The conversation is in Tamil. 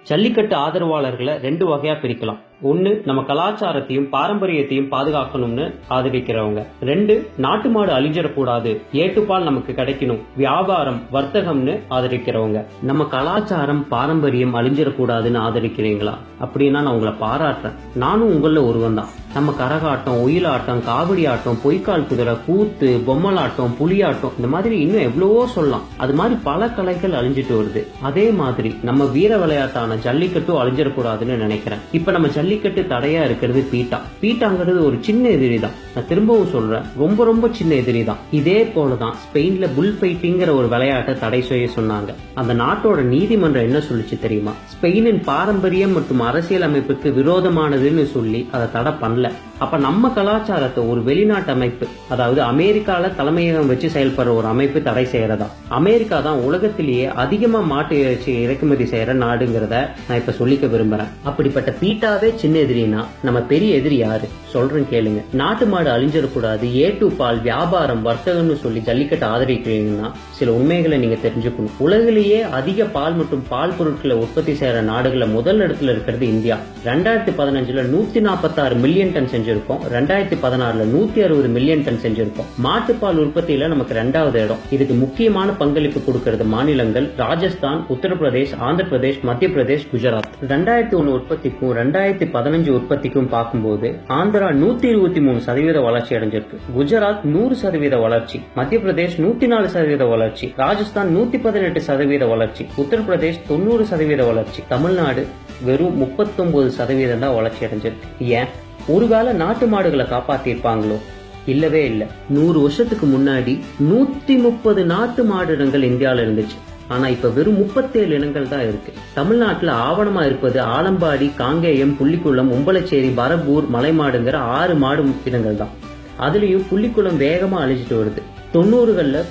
ஜல்லிக்கட்டு ஆதரவாளர்களை ரெண்டு வகையா பிரிக்கலாம். ஒன்னு, நம்ம கலாச்சாரத்தையும் பாரம்பரியத்தையும் பாதுகாக்கணும்னு ஆதரிக்கிறவங்க. ரெண்டு, நாட்டு மாடு அழிஞ்சிடக்கூடாது, ஏட்டுப்பால் நமக்கு கிடைக்கணும், வியாபாரம் வர்த்தகம்னு ஆதரிக்கிறவங்க. நம்ம கலாச்சாரம் பாரம்பரியம் அழிஞ்சிடக்கூடாதுன்னு ஆதரிக்கிறீங்களா? அப்படின்னா நான் உங்களை பாராட்டுறேன். நானும் உங்கள ஒருவன் தான். நம்ம கரகாட்டம், ஒயிலாட்டம், காவடி ஆட்டம், பொய்க்கால் குதிரை, கூத்து, பொம்மலாட்டம், புலியாட்டம், இந்த மாதிரி இன்னும் எவ்வளவோ சொல்லலாம். அது மாதிரி பல கலைகள் அழிஞ்சிட்டு வருது. அதே மாதிரி நம்ம வீர விளையாட்டான ஜல்லிக்கட்டும் அழிஞ்சிடக்கூடாதுன்னு நினைக்கிறேன். இப்ப நம்ம ஜல்லிக்கட்டு தடையா இருக்கிறது பீட்டாங்கிறது ஒரு சின்ன எதிரி தான். நான் திரும்பவும் சொல்றேன், ரொம்ப ரொம்ப சின்ன எதிரி தான். இதே போலதான் ஸ்பெயின்ல புல் ஃபைட்டிங்கிற ஒரு விளையாட்டை தடை செய்ய சொன்னாங்க. அந்த நாட்டோட நீதிமன்றம் என்ன சொல்லிச்சு தெரியுமா? ஸ்பெயினின் பாரம்பரியம் மற்றும் அரசியல் அமைப்புக்கு விரோதமானதுன்னு சொல்லி அதை தடை பண்ணல. அப்ப நம்ம கலாச்சாரத்தை ஒரு வெளிநாட்டு அமைப்பு, அதாவது அமெரிக்கால தலைமையகம் வச்சு செயல்படுற ஒரு அமைப்பு தடை செய்யறதா? அமெரிக்கா தான் உலகத்திலேயே அதிகமா மாட்டு இறைச்சி இறக்குமதி செய்யற நாடுங்கிறத நான் இப்ப சொல்லிக்க விரும்புறேன். அப்படிப்பட்ட பீட்டாவே சின்ன எதிரினா நம்ம பெரிய எதிரி யாரு? சொல்றேன் கேளுங்க. நாட்டு மாடு அழிஞ்சிடக்கூடாது, ஏட்டுப்பால் வியாபாரம் வர்த்தகம்னு சொல்லி ஜல்லிக்கட்டு ஆதரிக்கிறீங்கன்னா சில உண்மைகளை நீங்க தெரிஞ்சுக்கணும். உலகிலேயே அதிக பால் மற்றும் பால் பொருட்களை உற்பத்தி செய்யற நாடுகளை முதல் இடத்துல இருக்கிறது இந்தியா. 2015 146 மில்லியன் டன் செஞ்சிருக்கோம். 2016 160 மில்லியன் டன் செஞ்சிருக்கோம். மாட்டுப்பால் உற்பத்தியில நமக்கு 2வது இடம். இதுக்கு முக்கியமான பங்களிப்பு கொடுக்கிறது மாநிலங்கள் ராஜஸ்தான், உத்தரப்பிரதேஷ், ஆந்திர பிரதேஷ், மத்திய பிரதேஷ், குஜராத். 2001 உற்பத்திக்கும் 2015 உற்பத்திக்கும் பார்க்கும்போது ஆந்திரா 123% வளர்ச்சி அடைஞ்சிருக்கு. குஜராத் 100% வளர்ச்சி, மத்திய பிரதேஷ் 104% வளர்ச்சி, ராஜஸ்தான் 118% வளர்ச்சி, உத்தரப்பிரதேஷ் 90% வளர்ச்சி, தமிழ்நாடு வெறும் 39% தான் வளர்ச்சி அடைஞ்சிருக்கு. ஏன்? ஒருவேளை நாட்டு மாடுகளை காப்பாத்திருப்பாங்களோ? இல்லவே இல்ல. 100 வருஷத்துக்கு முன்னாடி 130 நாட்டு மாடு இனங்கள் இந்தியாவில இருந்துச்சு. ஆனா இப்ப வெறும் 37 இனங்கள் தான் இருக்கு. தமிழ்நாட்டுல ஆவணமா இருப்பது ஆலம்பாடி, காங்கேயம், புள்ளிக்குளம், உம்பளச்சேரி, பரப்பூர், மலைமாடுங்கிற 6 மாடு இனங்கள் தான். அதுலயும் புள்ளிக்குளம் வேகமா அழிஞ்சிட்டு வருது. 90களில்